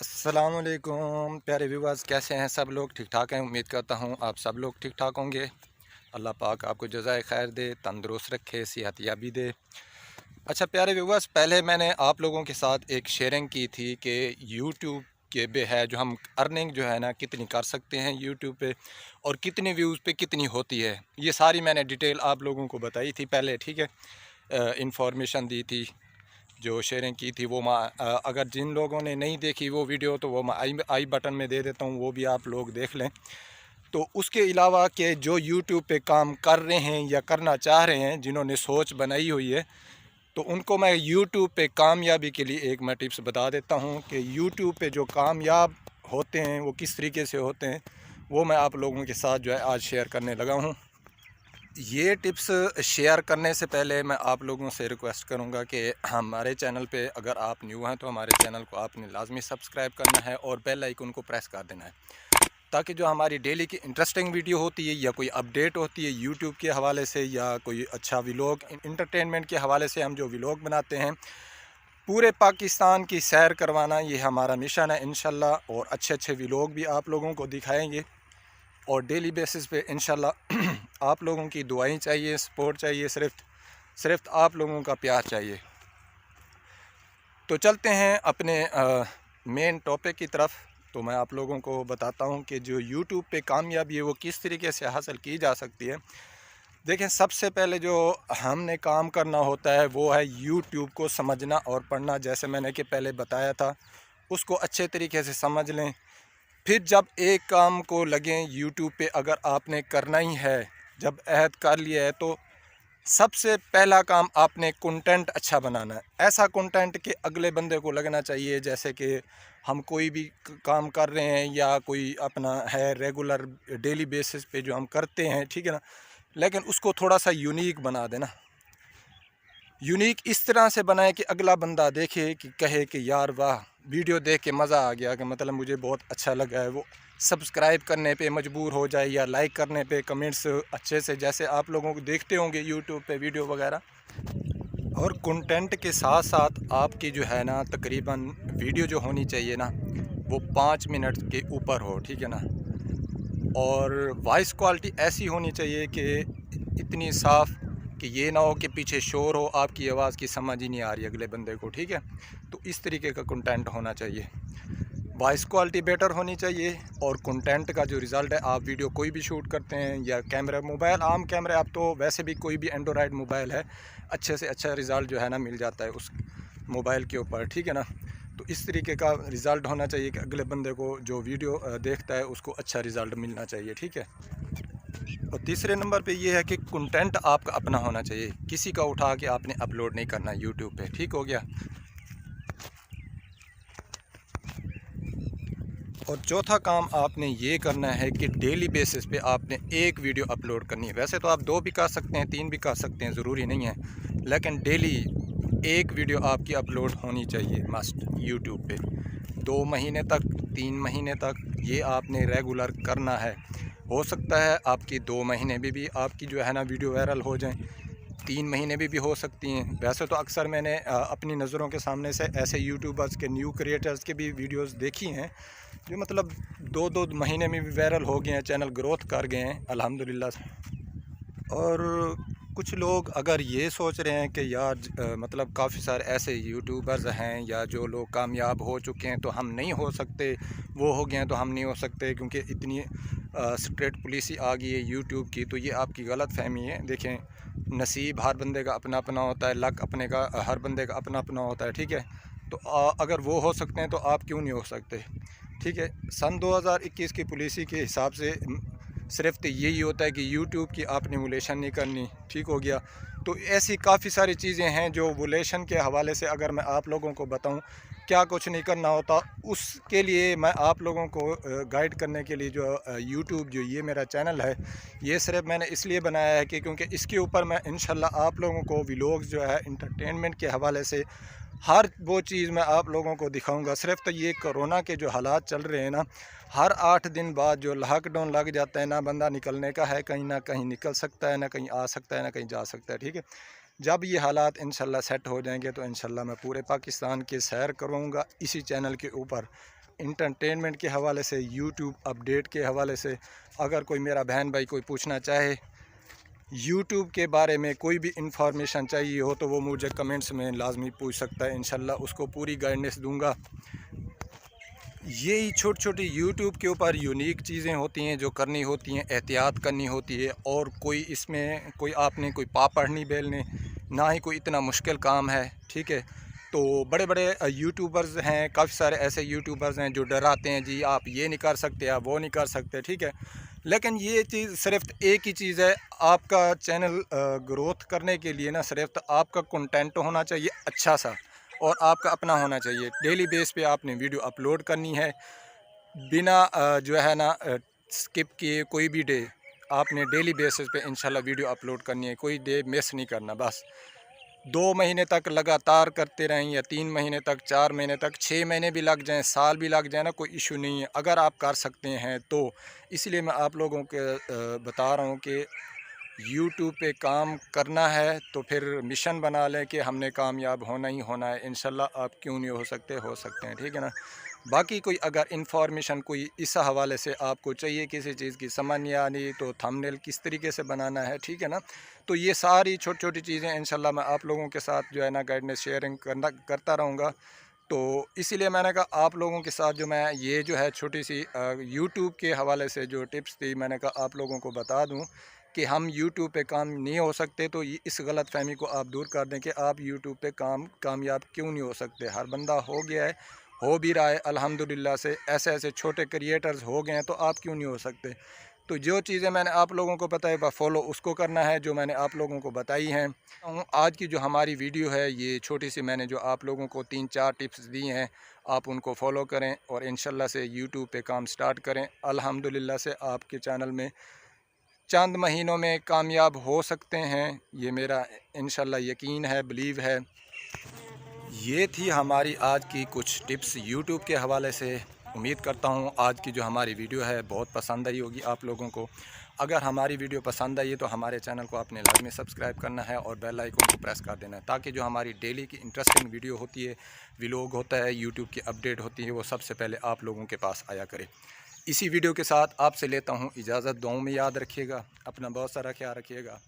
अस्सलामुअलैकुम प्यारे व्यूअर्स, कैसे हैं सब लोग? ठीक ठाक हैं। उम्मीद करता हूँ आप सब लोग ठीक ठाक होंगे। अल्लाह पाक आपको जज़ाए खैर दे, तंदुरुस्त रखे, सेहत याबी दे। अच्छा प्यारे व्यूअर्स, पहले मैंने आप लोगों के साथ एक शेयरिंग की थी कि यूट्यूब के पे है जो हम अर्निंग जो है ना कितनी कर सकते हैं यूट्यूब पे, और कितने व्यूज़ पे कितनी होती है। ये सारी मैंने डिटेल आप लोगों को बताई थी पहले, ठीक है। इंफॉर्मेशन दी थी, जो शेयरिंग की थी वो अगर जिन लोगों ने नहीं देखी वो वीडियो तो वो मैं आई बटन में दे देता हूँ, वो भी आप लोग देख लें। तो उसके अलावा कि जो यूट्यूब पे काम कर रहे हैं या करना चाह रहे हैं, जिन्होंने सोच बनाई हुई है, तो उनको मैं यूट्यूब पे कामयाबी के लिए एक मैं टिप्स बता देता हूँ कि यूट्यूब पे जो कामयाब होते हैं वो किस तरीके से होते हैं, वो मैं आप लोगों के साथ जो है आज शेयर करने लगा हूँ। ये टिप्स शेयर करने से पहले मैं आप लोगों से रिक्वेस्ट करूंगा कि हमारे चैनल पे अगर आप न्यू हैं तो हमारे चैनल को आपने लाजमी सब्सक्राइब करना है और बेल आइकन को प्रेस कर देना है, ताकि जो हमारी डेली की इंटरेस्टिंग वीडियो होती है या कोई अपडेट होती है यूट्यूब के हवाले से या कोई अच्छा व्लॉग इंटरटेनमेंट के हवाले से, हम जो व्लॉग बनाते हैं पूरे पाकिस्तान की सैर करवाना, ये हमारा मिशन है इंशाल्लाह। और अच्छे अच्छे व्लॉग भी आप लोगों को दिखाएंगे और डेली बेसिस पे इंशाल्लाह। आप लोगों की दुआएं चाहिए, सपोर्ट चाहिए, सिर्फ आप लोगों का प्यार चाहिए। तो चलते हैं अपने मेन टॉपिक की तरफ। तो मैं आप लोगों को बताता हूं कि जो यूट्यूब पे कामयाबी है वो किस तरीके से हासिल की जा सकती है। देखें, सबसे पहले जो हमने काम करना होता है वो है यूट्यूब को समझना और पढ़ना। जैसे मैंने कि पहले बताया था, उसको अच्छे तरीके से समझ लें। फिर जब एक काम को लगें यूट्यूब पे अगर आपने करना ही है, जब अहद कर लिया है, तो सबसे पहला काम आपने कंटेंट अच्छा बनाना है। ऐसा कंटेंट कि अगले बंदे को लगना चाहिए जैसे कि हम कोई भी काम कर रहे हैं या कोई अपना है रेगुलर डेली बेसिस पे जो हम करते हैं, ठीक है ना, लेकिन उसको थोड़ा सा यूनिक बना देना। यूनिक इस तरह से बनाए कि अगला बंदा देखे कि कहे कि यार वाह, वीडियो देख के मज़ा आ गया, कि मतलब मुझे बहुत अच्छा लगा है। वो सब्सक्राइब करने पे मजबूर हो जाए या लाइक करने पे, कमेंट्स अच्छे से जैसे आप लोगों को देखते होंगे यूट्यूब पे वीडियो वगैरह। और कंटेंट के साथ साथ आपकी जो है ना तकरीबन वीडियो जो होनी चाहिए ना वो 5 मिनट के ऊपर हो, ठीक है ना। और वॉइस क्वालिटी ऐसी होनी चाहिए कि इतनी साफ़ कि ये ना हो कि पीछे शोर हो, आपकी आवाज़ की समझ ही नहीं आ रही अगले बंदे को, ठीक है। तो इस तरीके का कंटेंट होना चाहिए। वॉइस क्वालिटी बेटर होनी चाहिए और कंटेंट का जो रिज़ल्ट है, आप वीडियो कोई भी शूट करते हैं या कैमरा मोबाइल आम कैमरा, अब तो वैसे भी कोई भी एंड्रॉयड मोबाइल है, अच्छे से अच्छा रिज़ल्ट जो है ना मिल जाता है उस मोबाइल के ऊपर, ठीक है ना। तो इस तरीके का रिज़ल्ट होना चाहिए कि अगले बंदे को जो वीडियो देखता है उसको अच्छा रिज़ल्ट मिलना चाहिए, ठीक है। और तीसरे नंबर पे ये है कि कंटेंट आपका अपना होना चाहिए, किसी का उठा के आपने अपलोड नहीं करना यूट्यूब पे, ठीक हो गया। और चौथा काम आपने ये करना है कि डेली बेसिस पे आपने एक वीडियो अपलोड करनी है। वैसे तो आप 2 भी कर सकते हैं, 3 भी कर सकते हैं, ज़रूरी नहीं है, लेकिन डेली एक वीडियो आपकी अपलोड होनी चाहिए मस्ट यूट्यूब पे। 2 महीने तक, 3 महीने तक ये आपने रेगुलर करना है। हो सकता है आपकी 2 महीने में भी आपकी जो है ना वीडियो वायरल हो जाए, 3 महीने में भी हो सकती हैं। वैसे तो अक्सर मैंने अपनी नज़रों के सामने से ऐसे यूट्यूबर्स के, न्यू क्रिएटर्स के भी वीडियोस देखी हैं जो मतलब 2-2 महीने में भी वायरल हो गए हैं, चैनल ग्रोथ कर गए हैं अल्हम्दुलिल्लाह। और कुछ लोग अगर ये सोच रहे हैं कि यार मतलब काफ़ी सारे ऐसे यूट्यूबर्स हैं या जो लोग कामयाब हो चुके हैं तो हम नहीं हो सकते, वो हो गए हैं तो हम नहीं हो सकते क्योंकि इतनी स्ट्रेट पॉलिसी आ गई है यूट्यूब की, तो ये आपकी गलत फहमी है। देखें, नसीब हर बंदे का अपना अपना होता है, लक अपने का हर बंदे का अपना अपना होता है, ठीक है। तो अगर वो हो सकते हैं तो आप क्यों नहीं हो सकते, ठीक है। सन 2021 की पॉलिसी के हिसाब से सिर्फ तो यही होता है कि यूट्यूब की आपने वोलेशन नहीं करनी, ठीक हो गया। तो ऐसी काफ़ी सारी चीज़ें हैं जो वोलेशन के हवाले से अगर मैं आप लोगों को बताऊं क्या कुछ नहीं करना होता, उसके लिए मैं आप लोगों को गाइड करने के लिए जो यूट्यूब जो ये मेरा चैनल है, ये सिर्फ मैंने इसलिए बनाया है कि क्योंकि इसके ऊपर मैं इंशाल्लाह आप लोगों को व्लॉग्स जो है इंटरटेनमेंट के हवाले से हर वो चीज़ मैं आप लोगों को दिखाऊंगा। सिर्फ तो ये कोरोना के जो हालात चल रहे हैं ना, हर 8 दिन बाद जो लॉकडाउन लग जाता है ना, बंदा निकलने का है, कहीं ना कहीं निकल सकता है, ना कहीं आ सकता है, ना कहीं जा सकता है, ठीक है। जब ये हालात इंशाल्लाह सेट हो जाएंगे तो इंशाल्लाह मैं पूरे पाकिस्तान की सैर करूँगा इसी चैनल के ऊपर। इंटरटेनमेंट के हवाले से, यूट्यूब अपडेट के हवाले से, अगर कोई मेरा बहन भाई कोई पूछना चाहे यूट्यूब के बारे में, कोई भी इंफॉर्मेशन चाहिए हो तो वो मुझे कमेंट्स में लाजमी पूछ सकता है। इंशाल्लाह उसको पूरी गाइडेंस दूंगा। यही छोटी छोटी यूट्यूब के ऊपर यूनिक चीज़ें होती हैं जो करनी होती हैं, एहतियात करनी होती है, और कोई इसमें कोई आपने कोई पापड़ नहीं बेलने, ना ही कोई इतना मुश्किल काम है, ठीक है। तो बड़े बड़े यूट्यूबर्स हैं, काफ़ी सारे ऐसे यूट्यूबर्स हैं जो डराते हैं, जी आप ये नहीं कर सकते, आप वो नहीं कर सकते, ठीक है। लेकिन ये चीज़ सिर्फ एक ही चीज़ है, आपका चैनल ग्रोथ करने के लिए ना सिर्फ आपका कंटेंट होना चाहिए अच्छा सा, और आपका अपना होना चाहिए। डेली बेस पे आपने वीडियो अपलोड करनी है, बिना जो है ना स्किप किए। कोई भी डे आपने डेली बेसिस पे इंशाल्लाह वीडियो अपलोड करनी है, कोई डे मिस नहीं करना। बस 2 महीने तक लगातार करते रहें, या 3 महीने तक, 4 महीने तक, 6 महीने भी लग जाएं, साल भी लग जाए ना, कोई इशू नहीं है अगर आप कर सकते हैं तो। इसलिए मैं आप लोगों के बता रहा हूँ कि यूट्यूब पे काम करना है तो फिर मिशन बना लें कि हमने कामयाब होना ही होना है। इंशाल्लाह आप क्यों नहीं हो सकते हैं, ठीक है ना। बाकी कोई अगर इंफॉर्मेशन कोई इस हवाले से आपको चाहिए, किसी चीज़ की समझ नहीं आ रही तो थंबनेल किस तरीके से बनाना है, ठीक है ना। तो ये सारी छोटी छोटी चीज़ें इंशाल्लाह मैं आप लोगों के साथ जो है ना गाइडेंस शेयरिंग करता रहूँगा। तो इसीलिए मैंने कहा आप लोगों के साथ जो मैं ये जो है छोटी सी यूट्यूब के हवाले से जो टिप्स थी, मैंने कहा आप लोगों को बता दूं कि हम यूट्यूब पे काम नहीं हो सकते। तो इस गलत फहमी को आप दूर कर दें कि आप यूट्यूब पे कामयाब क्यों नहीं हो सकते। हर बंदा हो गया है, हो भी रहा है अल्हम्दुलिल्लाह से। ऐसे ऐसे छोटे क्रिएटर्स हो गए हैं, तो आप क्यों नहीं हो सकते। तो जो चीज़ें मैंने आप लोगों को बताई बस फॉलो उसको करना है, जो मैंने आप लोगों को बताई हैं। आज की जो हमारी वीडियो है ये छोटी सी, मैंने जो आप लोगों को 3-4 टिप्स दी हैं, आप उनको फॉलो करें और इंशाल्लाह से यूट्यूब पे काम स्टार्ट करें। अल्हम्दुलिल्लाह से आपके चैनल में चंद महीनों में कामयाब हो सकते हैं, ये मेरा इंशाल्लाह यकीन है, बिलीव है। ये थी हमारी आज की कुछ टिप्स यूट्यूब के हवाले से। उम्मीद करता हूँ आज की जो हमारी वीडियो है बहुत पसंद आई होगी आप लोगों को। अगर हमारी वीडियो पसंद आई है तो हमारे चैनल को आपने लाजमी सब्सक्राइब करना है और बेल आइकन को प्रेस कर देना है, ताकि जो हमारी डेली की इंटरेस्टिंग वीडियो होती है, व्लॉग होता है, यूट्यूब की अपडेट होती है, वो सबसे पहले आप लोगों के पास आया करे। इसी वीडियो के साथ आपसे लेता हूँ इजाज़त। दुआओं में याद रखिएगा, अपना बहुत सारा ख्याल रखिएगा।